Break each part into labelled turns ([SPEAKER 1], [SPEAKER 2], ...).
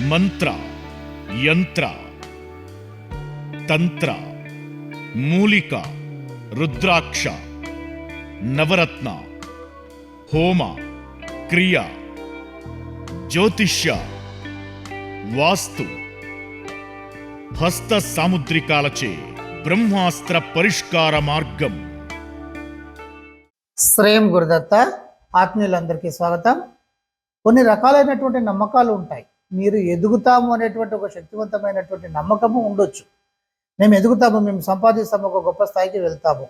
[SPEAKER 1] మంత్ర, యంత్ర, తంత్ర, మూలిక, రుద్రాక్ష, నవరత్న, హోమ, క్రియ, జ్యోతిష్య, వాస్తు, హస్త సాముద్రికాలచే బ్రహ్మాస్త్ర పరిష్కార మార్గం.
[SPEAKER 2] శ్రేయం గురుదత్త. ఆత్మీయులందరికీ స్వాగతం. కొన్ని రకాలైనటువంటి నమ్మకాలు ఉంటాయి. మీరు ఎదుగుతాము అనేటువంటి ఒక శక్తివంతమైనటువంటి నమ్మకము ఉండొచ్చు. మేము ఎదుగుతాము, మేము సంపాదిస్తాము, ఒక గొప్ప స్థాయికి వెళ్తాము.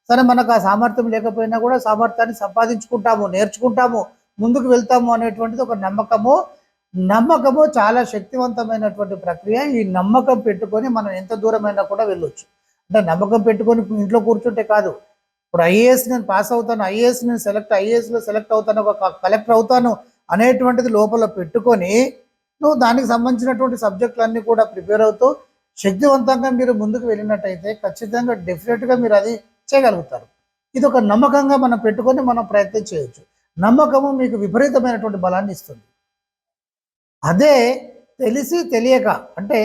[SPEAKER 2] సరే, మనకు ఆ సామర్థ్యం లేకపోయినా కూడా సామర్థ్యాన్ని సంపాదించుకుంటాము, నేర్చుకుంటాము, ముందుకు వెళ్తాము అనేటువంటిది ఒక నమ్మకము చాలా శక్తివంతమైనటువంటి ప్రక్రియ. ఈ నమ్మకం పెట్టుకొని మనం ఎంత దూరమైనా కూడా వెళ్ళొచ్చు. అంటే నమ్మకం పెట్టుకొని ఇంట్లో కూర్చుంటే కాదు. ఇప్పుడు ఐఏఎస్ నేను పాస్ అవుతాను, ఐఏఎస్ నేను ఐఏఎస్లో సెలెక్ట్ అవుతాను, ఒక కలెక్టర్ అవుతాను అనేటువంటిది లోపల పెట్టుకొని నువ్వు దానికి సంబంధించినటువంటి సబ్జెక్టులన్నీ కూడా ప్రిపేర్ అవుతూ శక్తివంతంగా మీరు ముందుకు వెళ్ళినట్టయితే ఖచ్చితంగా డెఫినెట్గా మీరు అది చేయగలుగుతారు. ఇది ఒక నమ్మకంగా మనం పెట్టుకొని మనం ప్రయత్నం చేయొచ్చు. నమ్మకము మీకు విపరీతమైనటువంటి బలాన్ని ఇస్తుంది. అదే తెలిసి తెలియక, అంటే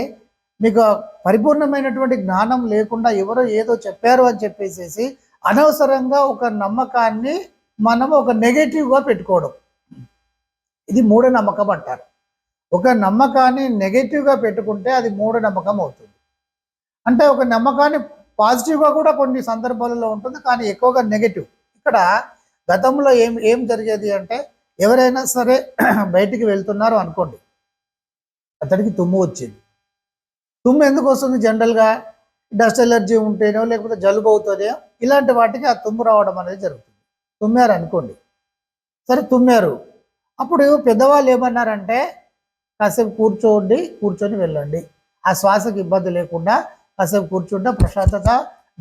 [SPEAKER 2] మీకు పరిపూర్ణమైనటువంటి జ్ఞానం లేకుండా ఎవరో ఏదో చెప్పారు అని చెప్పేసి అనవసరంగా ఒక నమ్మకాన్ని మనం ఒక నెగటివ్గా పెట్టుకోవడం, ఇది మూఢనమ్మకం అంటారు. ఒక నమ్మకాన్ని నెగటివ్గా పెట్టుకుంటే అది మూఢనమ్మకం అవుతుంది. అంటే ఒక నమ్మకాన్ని పాజిటివ్గా కూడా కొన్ని సందర్భాలలో ఉంటుంది, కానీ ఎక్కువగా నెగటివ్. ఇక్కడ గతంలో ఏం జరిగేది అంటే, ఎవరైనా సరే బయటికి వెళ్తున్నారు అనుకోండి, అతడికి తుమ్ము వచ్చింది. తుమ్ము ఎందుకు వస్తుంది? జనరల్గా డస్ట్ ఎలర్జీ ఉంటేనో లేకపోతే జలుబు అవుతుందో ఇలాంటి వాటికి ఆ తుమ్ము రావడం అనేది జరుగుతుంది. తుమ్మారు అనుకోండి, సరే తుమ్మారు. అప్పుడు పెద్దవాళ్ళు ఏమన్నారంటే, కాసేపు కూర్చొని వెళ్ళండి, ఆ శ్వాసకు ఇబ్బంది లేకుండా కాసేపు కూర్చుంటే ప్రశాంతత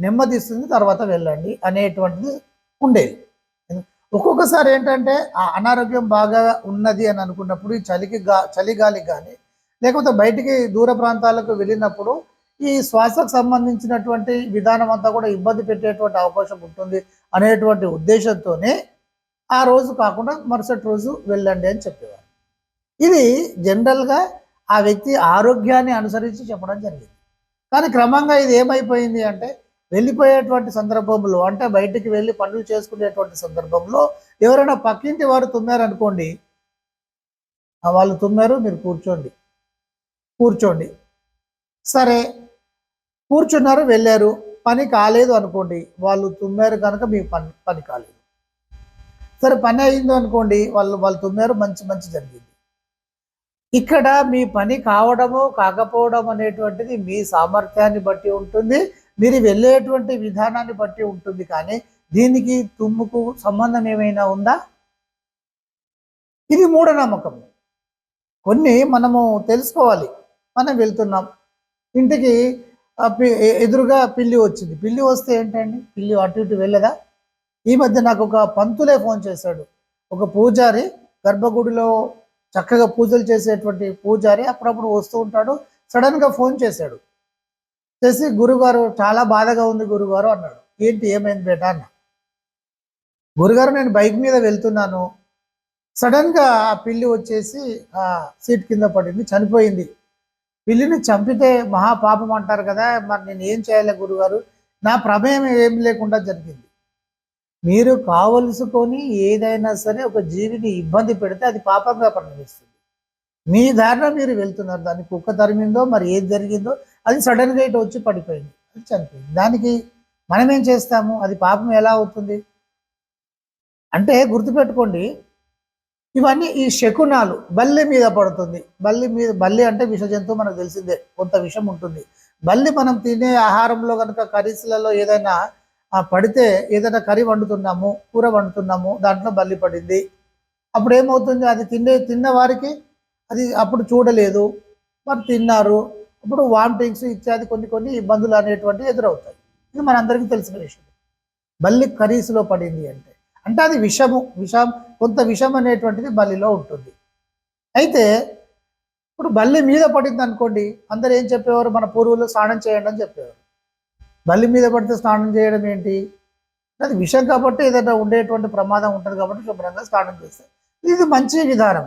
[SPEAKER 2] నెమ్మదిస్తుంది, తర్వాత వెళ్ళండి అనేటువంటిది ఉండేది. ఒక్కొక్కసారి ఏంటంటే ఆ అనారోగ్యం బాగా ఉన్నది అని అనుకున్నప్పుడు ఈ చలిగాలికి కానీ లేకపోతే బయటికి దూర ప్రాంతాలకు వెళ్ళినప్పుడు ఈ శ్వాసకు సంబంధించినటువంటి విధానం అంతా కూడా ఇబ్బంది పెట్టేటువంటి అవకాశం ఉంటుంది అనేటువంటి ఉద్దేశంతోనే ఆ రోజు కాకుండా మరుసటి రోజు వెళ్ళండి అని చెప్పేవారు. ఇది జనరల్గా ఆ వ్యక్తి ఆరోగ్యాన్ని అనుసరించి చెప్పడం జరిగింది. కానీ క్రమంగా ఇది ఏమైపోయింది అంటే, వెళ్ళిపోయేటువంటి సందర్భంలో, అంటే బయటికి వెళ్ళి పనులు చేసుకునేటువంటి సందర్భంలో ఎవరైనా పక్కింటి వారు తుమ్మారనుకోండి, వాళ్ళు తుమ్మారు, మీరు కూర్చోండి, సరే కూర్చున్నారు, వెళ్ళారు, పని కాలేదు అనుకోండి, వాళ్ళు తుమ్మారు కనుక మీ పని కాలేదు. సరే, పని అయింది అనుకోండి, వాళ్ళు తుమ్మారు, మంచి జరిగింది. ఇక్కడ మీ పని కావడము కాకపోవడం అనేటువంటిది మీ సామర్థ్యాన్ని బట్టి ఉంటుంది, మీరు వెళ్ళేటువంటి విధానాన్ని బట్టి ఉంటుంది. కానీ దీనికి తుమ్ముకు సంబంధం ఏమైనా ఉందా? ఇది మూఢనమ్మకం. కొన్ని మనము తెలుసుకోవాలి. మనం వెళ్తున్నాం, ఇంటికి ఎదురుగా పిల్లి వచ్చింది. పిల్లి వస్తే ఏంటండి, పిల్లి అటు ఇటు వెళ్ళదా? ఈ మధ్య నాకు ఒక పంతులే ఫోన్ చేశాడు. ఒక పూజారి, గర్భగుడిలో చక్కగా పూజలు చేసేటువంటి పూజారి అప్పుడప్పుడు వస్తూ ఉంటాడు. సడన్గా ఫోన్ చేశాడు. చేసి, గురుగారు చాలా బాధగా ఉంది గురుగారు అన్నాడు. ఏంటి, ఏమైంది బేటా అన్న. గురుగారు, నేను బైక్ మీద వెళ్తున్నాను, సడన్గా ఆ పిల్లి వచ్చేసి ఆ సీట్ కింద పడింది, చనిపోయింది. పిల్లిని చంపితే మహాపాపం అంటారు కదా, మరి నేను ఏం చేయాలి గురుగారు? నా ప్రమేయం ఏం లేకుండా జరిగింది. మీరు కావలసుకొని ఏదైనా సరే ఒక జీవిని ఇబ్బంది పెడితే అది పాపంగా పరిణమిస్తుంది. మీ దారిలో మీరు వెళ్తున్నారు, దానికి కుక్క తరిమిందో మరి ఏది జరిగిందో, అది సడన్గా ఇటు వచ్చి పడిపోయింది, అది చనిపోయింది. దానికి మనం ఏం చేస్తాము? అది పాపం ఎలా అవుతుంది? అంటే గుర్తుపెట్టుకోండి, ఇవన్నీ ఈ శకునాలు. బల్లి మీద పడుతుంది, బల్లి అంటే విష జంతువు, మనకు తెలిసిందే, కొంత విషం ఉంటుంది. బల్లి మనం తినే ఆహారంలో కనుక కర్రీస్లలో ఏదైనా పడితే, ఏదైనా కర్రీ వండుతున్నాము, కూర వండుతున్నాము, దాంట్లో బల్లి పడింది, అప్పుడు ఏమవుతుంది? అది తిన్న వారికి అది అప్పుడు చూడలేదు, మరి తిన్నారు, అప్పుడు వామిటింగ్స్ ఇత్యాది కొన్ని ఇబ్బందులు అనేటువంటివి ఎదురవుతాయి. ఇది మనందరికీ తెలిసిన విషయం. బల్లి కర్రీస్లో పడింది అంటే అది కొంత విషం అనేటువంటిది బల్లిలో ఉంటుంది. అయితే ఇప్పుడు బల్లి మీద పడింది అనుకోండి, అందరు ఏం చెప్పేవారు? మన పూర్వులు స్నానం చేయండి అని చెప్పేవారు. బల్లి మీద పడితే స్నానం చేయడం ఏంటి? అది విషం కాబట్టి ఏదైనా ఉండేటువంటి ప్రమాదం ఉంటుంది కాబట్టి శుభ్రంగా స్నానం చేస్తారు. ఇది మంచి విధానం.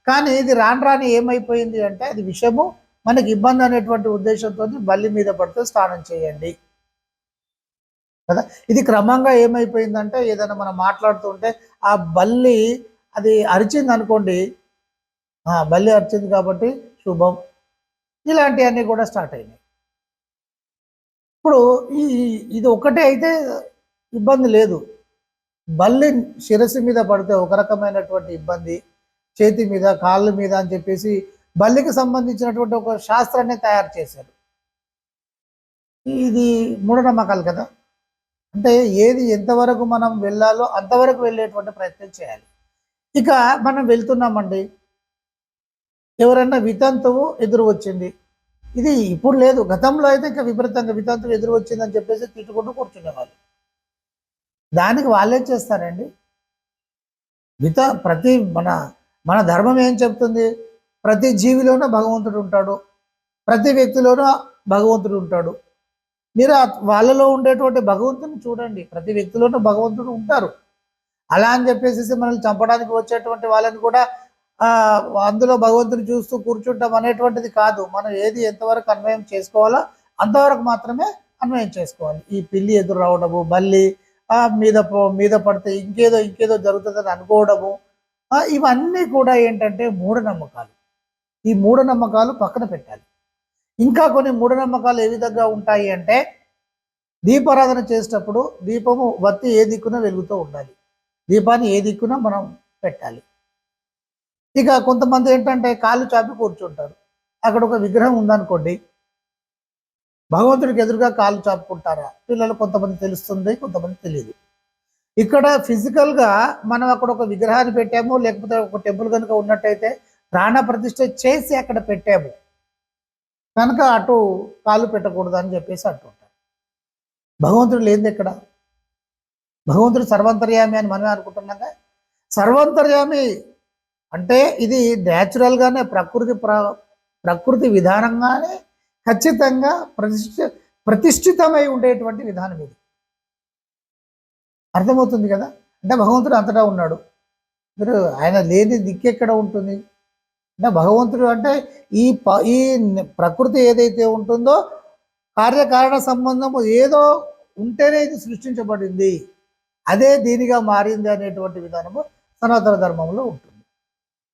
[SPEAKER 2] కానీ ఇది రాను రాని ఏమైపోయింది అంటే అది విషము, మనకి ఇబ్బంది అనేటువంటి ఉద్దేశంతో బల్లి మీద పడితే స్నానం చేయండి కదా. ఇది క్రమంగా ఏమైపోయిందంటే ఏదైనా మనం మాట్లాడుతుంటే ఆ బల్లి అది అరిచింది అనుకోండి, బల్లి అరిచింది కాబట్టి శుభం, ఇలాంటివన్నీ కూడా స్టార్ట్ అయినాయి. ఇప్పుడు ఈ ఇది ఒకటే అయితే ఇబ్బంది లేదు. బల్లి శిరస్సు మీద పడితే ఒక రకమైనటువంటి ఇబ్బంది, చేతి మీద కాళ్ళ మీద అని చెప్పేసి బల్లికి సంబంధించినటువంటి ఒక శాస్త్రాన్ని తయారు చేశారు. ఇది మూఢనమ్మకాలు కదా. అంటే ఏది ఎంతవరకు మనం వెళ్ళాలో అంతవరకు వెళ్ళేటువంటి ప్రయత్నం చేయాలి. ఇక మనం వెళ్తున్నామండి, ఎవరన్నా వితంతువు ఎదురు వచ్చింది, ఇది ఇప్పుడు లేదు, గతంలో అయితే ఇంకా విపరీతంగా వితంతువు ఎదురు వచ్చిందని చెప్పేసి తిట్టుకుంటూ కూర్చునేవాళ్ళు. దానికి వాళ్ళేం చేస్తారండి, ప్రతి మన మన ధర్మం ఏం చెప్తుంది, ప్రతి జీవిలోనూ భగవంతుడు ఉంటాడు, ప్రతి వ్యక్తిలోనూ భగవంతుడు ఉంటాడు. మీరు వాళ్ళలో ఉండేటువంటి భగవంతుని చూడండి, ప్రతి వ్యక్తిలోనూ భగవంతుడు ఉంటారు. అలా అని చెప్పేసి మనల్ని చంపడానికి వచ్చేటువంటి వాళ్ళని కూడా అందులో భగవంతుని చూస్తూ కూర్చుంటాం అనేటువంటిది కాదు. మనం ఏది ఎంతవరకు అన్వయం చేసుకోవాలో అంతవరకు మాత్రమే అన్వయం చేసుకోవాలి. ఈ పిల్లి ఎదురు రావడము, బల్లి మీద పడితే ఇంకేదో జరుగుతుందని అనుకోవడము, ఇవన్నీ కూడా ఏంటంటే మూఢనమ్మకాలు. ఈ మూఢనమ్మకాలు పక్కన పెట్టాలి. ఇంకా కొన్ని మూఢనమ్మకాలు ఏ విధంగా ఉంటాయి అంటే, దీపారాధన చేసేటప్పుడు దీపము వత్తి ఏ దిక్కున వెలుగుతూ ఉండాలి, దీపాన్ని ఏ దిక్కున మనం పెట్టాలి. ఇక కొంతమంది ఏంటంటే కాళ్ళు చాపి కూర్చుంటారు, అక్కడ ఒక విగ్రహం ఉందనుకోండి, భగవంతుడికి ఎదురుగా కాళ్ళు చాపుకుంటారా? పిల్లలు కొంతమంది తెలుస్తుంది, కొంతమంది తెలియదు. ఇక్కడ ఫిజికల్గా మనం అక్కడ ఒక విగ్రహాన్ని పెట్టాము, లేకపోతే ఒక టెంపుల్ కనుక ఉన్నట్టయితే ప్రాణ ప్రతిష్ఠ చేసి అక్కడ పెట్టాము కనుక అటు కాళ్ళు పెట్టకూడదు అని చెప్పేసి అంటుంటారు. భగవంతుడు లేనిది ఎక్కడ? భగవంతుడు సర్వంతర్యామి అని మనమే అనుకుంటున్నాగా. సర్వంతర్యామి అంటే ఇది న్యాచురల్గానే ప్రకృతి విధానంగానే ఖచ్చితంగా ప్రతిష్ఠితమై ఉండేటువంటి విధానం ఇది. అర్థమవుతుంది కదా. అంటే భగవంతుడు అంతటా ఉన్నాడు, మీరు ఆయన లేని దిక్కెక్కడ ఉంటుంది? అంటే భగవంతుడు అంటే ఈ ప్రకృతి ఏదైతే ఉంటుందో కార్యకారణ సంబంధము ఏదో ఉంటేనే ఇది సృష్టించబడింది, అదే దీనిగా మారింది అనేటువంటి విధానము సనాతన ధర్మంలో ఉంటుంది.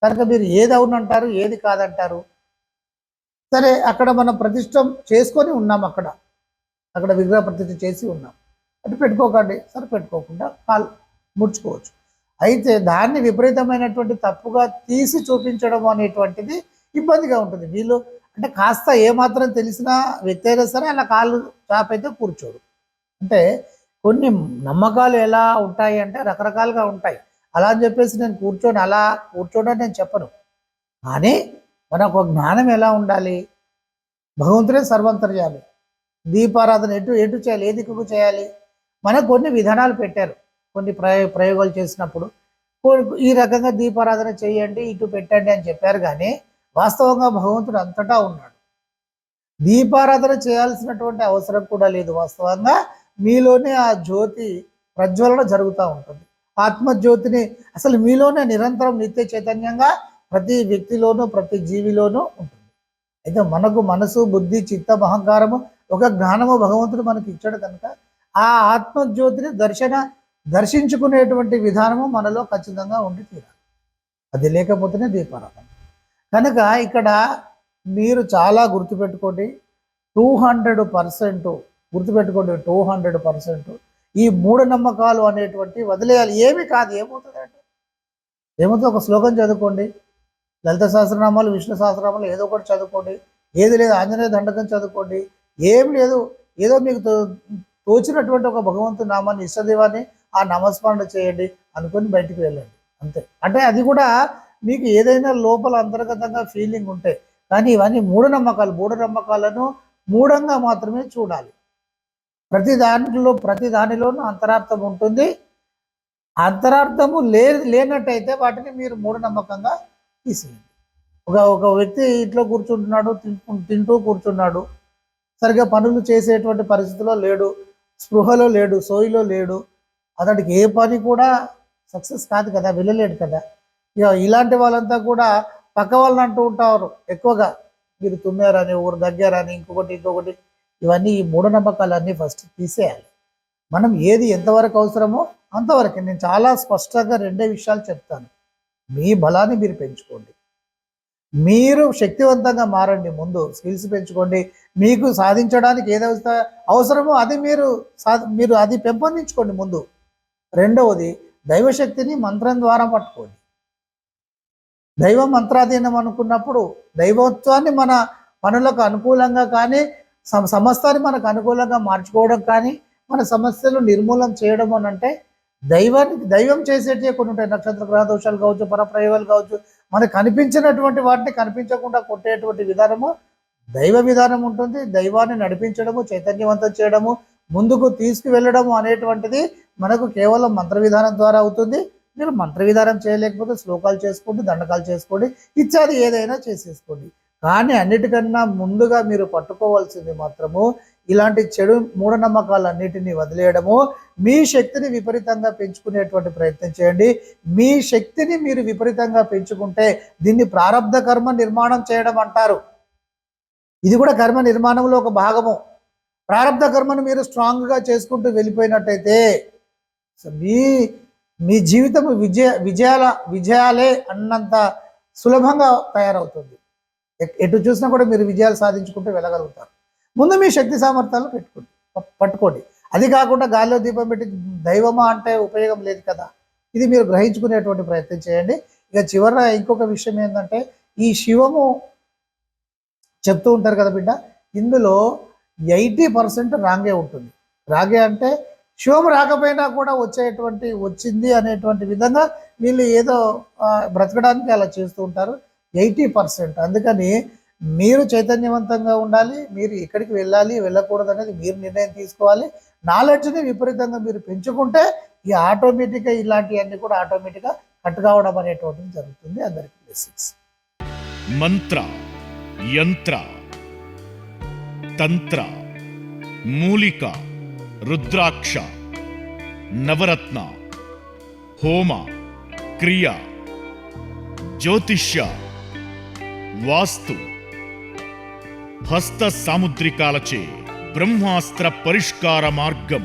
[SPEAKER 2] కనుక మీరు ఏది అవునంటారు, ఏది కాదంటారు? సరే, అక్కడ మనం ప్రతిష్ఠ చేసుకొని ఉన్నాం, అక్కడ విగ్రహ ప్రతిష్ఠ చేసి ఉన్నాం, అటు పెట్టుకోకండి, సరే పెట్టుకోకుండా కాలు ముడుచుకోవచ్చు. అయితే దాన్ని విపరీతమైనటువంటి తప్పుగా తీసి చూపించడం అనేటువంటిది ఇబ్బందిగా ఉంటుంది. వీళ్ళు అంటే కాస్త ఏమాత్రం తెలిసిన వ్యక్తి అయినా సరే అలా కాళ్ళు చాపైతే కూర్చోడు. అంటే కొన్ని నమ్మకాలు ఎలా ఉంటాయి అంటే రకరకాలుగా ఉంటాయి. అలా అని చెప్పేసి నేను కూర్చోడని నేను చెప్పను. కానీ మనకు జ్ఞానం ఎలా ఉండాలి? భగవంతుడే సర్వంతర్యామి. దీపారాధన ఎటు చేయాలి, ఏ దిక్కుకు చేయాలి? మనకు కొన్ని విధానాలు పెట్టారు, కొన్ని ప్రయోగాలు చేసినప్పుడు ఈ రకంగా దీపారాధన చేయండి, ఇటు పెట్టండి అని చెప్పారు. కానీ వాస్తవంగా భగవంతుడు అంతటా ఉన్నాడు. దీపారాధన చేయాల్సినటువంటి అవసరం కూడా లేదు. వాస్తవంగా మీలోనే ఆ జ్యోతి ప్రజ్వలన జరుగుతూ ఉంటుంది. ఆత్మజ్యోతిని అసలు మీలోనే నిరంతరం నిత్య చైతన్యంగా ప్రతి వ్యక్తిలోనూ ప్రతి జీవిలోనూ ఉంటుంది. అయితే మనకు మనసు, బుద్ధి, చిత్తం, అహంకారము, ఒక జ్ఞానము భగవంతుడు మనకి ఇచ్చాడు కనుక ఆ ఆత్మజ్యోతిని దర్శించుకునేటువంటి విధానము మనలో ఖచ్చితంగా ఉండి తీరాలి. అది లేకపోతేనే దీపారాధన. కనుక ఇక్కడ మీరు చాలా గుర్తుపెట్టుకోండి, 200% గుర్తుపెట్టుకోండి, 200% ఈ మూఢనమ్మకాలు అనేటువంటి వదిలేయాలి. ఏమి కాదు, ఏమవుతుందంటే ఏమవుతుంది? ఒక శ్లోకం చదువుకోండి, లలిత సహస్రనామాలు, విష్ణు సహస్రనామాలు ఏదో ఒకటి చదువుకోండి, ఏది లేదు ఆంజనేయ దండకం చదువుకోండి, ఏం లేదు ఏదో మీకు తోచినటువంటి ఒక భగవంతుని నామాన్ని, ఇష్టదేవాన్ని ఆ నామస్మరణ చేయండి అనుకొని బయటికి వెళ్ళండి, అంతే. అంటే అది కూడా మీకు ఏదైనా లోపల అంతర్గతంగా ఫీలింగ్ ఉంటే. కానీ ఇవన్నీ మూఢనమ్మకాలను మూఢంగా మాత్రమే చూడాలి. ప్రతి దానిలోనూ అంతరార్థం ఉంటుంది. అంతరార్థము లేనట్టయితే వాటిని మీరు మూఢనమ్మకంగా తీసేయండి. ఒక వ్యక్తి ఇంట్లో కూర్చుంటున్నాడు, తింటూ కూర్చున్నాడు, సరిగ్గా పనులు చేసేటువంటి పరిస్థితిలో లేడు, స్పృహలో లేడు, సోయిలో లేడు, అతడికి ఏ పని కూడా సక్సెస్ కాదు కదా, వెళ్ళలేడు కదా. ఇలాంటి వాళ్ళంతా కూడా పక్క వాళ్ళని అంటూ ఉంటారు ఎక్కువగా, మీరు తుమ్మారని, ఊరు దగ్గరని, ఇంకొకటి. ఇవన్నీ ఈ మూఢనమ్మకాలన్నీ ఫస్ట్ తీసేయాలి. మనం ఏది ఎంతవరకు అవసరమో అంతవరకు. నేను చాలా స్పష్టంగా రెండే విషయాలు చెప్తాను. మీ బలాన్ని మీరు పెంచుకోండి, మీరు శక్తివంతంగా మారండి, ముందు స్కిల్స్ పెంచుకోండి. మీకు సాధించడానికి ఏదైతే అవసరమో అది మీరు అది పెంపొందించుకోండి ముందు. రెండవది, దైవశక్తిని మంత్రం ద్వారా పట్టుకోండి. దైవ మంత్రాధీనం అనుకున్నప్పుడు దైవత్వాన్ని మన పనులకు అనుకూలంగా కానీ, సమస్తాన్ని మనకు అనుకూలంగా మార్చుకోవడం కానీ, మన సమస్యలు నిర్మూలన చేయడం అని అంటే దైవం చేసేటివి కొన్ని ఉంటాయి. నక్షత్ర గ్రహ దోషాలు కావచ్చు, పరప్రయోగాలు కావచ్చు, మనకు కనిపించినటువంటి వాటిని కనిపించకుండా కొట్టేటువంటి విధానము దైవ విధానం ఉంటుంది. దైవాన్ని నడిపించడము, చైతన్యవంతం చేయడము, ముందుకు తీసుకువెళ్ళడము అనేటువంటిది మనకు కేవలం మంత్ర విధానం ద్వారా అవుతుంది. మీరు మంత్ర విధానం చేయలేకపోతే శ్లోకాలు చేసుకోండి, దండకాలు చేసుకోండి, ఇత్యాది ఏదైనా చేసేసుకోండి. కానీ అన్నిటికన్నా ముందుగా మీరు పట్టుకోవాల్సింది మాత్రము ఇలాంటి చెడు మూఢనమ్మకాలన్నిటినీ వదిలేయడము. మీ శక్తిని విపరీతంగా పెంచుకునేటువంటి ప్రయత్నం చేయండి. మీ శక్తిని మీరు విపరీతంగా పెంచుకుంటే దీన్ని ప్రారబ్ధ కర్మ నిర్మాణం చేయడం అంటారు. ఇది కూడా కర్మ నిర్మాణంలో ఒక భాగము. ప్రారబ్ధ కర్మను మీరు స్ట్రాంగ్గా చేసుకుంటూ వెళ్ళిపోయినట్టయితే మీ జీవితం విజయాలే అన్నంత సులభంగా తయారవుతుంది. ఎటు చూసినా కూడా మీరు విజయాలు సాధించుకుంటూ వెళ్ళగలుగుతారు. ముందు మీ శక్తి సామర్థ్యాలు పట్టుకోండి. అది కాకుండా గాలిలో దీపం పెట్టి దైవమా అంటే ఉపయోగం లేదు కదా. ఇది మీరు గ్రహించుకునేటువంటి ప్రయత్నం చేయండి. ఇక చివర ఇంకొక విషయం ఏంటంటే, ఈ శివము చెప్తూ ఉంటారు కదా బిడ్డ, ఇందులో 80% రాంగే ఉంటుంది. రాగే అంటే శివం రాకపోయినా కూడా వచ్చింది అనేటువంటి విధంగా వీళ్ళు ఏదో బ్రతకడానికి అలా చేస్తూ ఉంటారు. 80%. అందుకని మీరు చైతన్యవంతంగా ఉండాలి. మీరు ఎక్కడికి వెళ్ళాలి, వెళ్ళకూడదు అనేది మీరు నిర్ణయం తీసుకోవాలి. నాలెడ్జ్ని విపరీతంగా మీరు పెంచుకుంటే ఈ ఆటోమేటిక్గా ఇలాంటివన్నీ కూడా ఆటోమేటిక్గా కట్ కావడం అనేటువంటిది జరుగుతుంది. అందరికీ బేసిక్స్.
[SPEAKER 1] మంత్ర, యంత్ర, తంత్ర, మూలిక, రుద్రాక్ష, నవరత్న, హోమ, క్రియ, జ్యోతిష్య, వాస్తు, హస్త సాముద్రికాలచే బ్రహ్మాస్త్ర పరిష్కార మార్గం.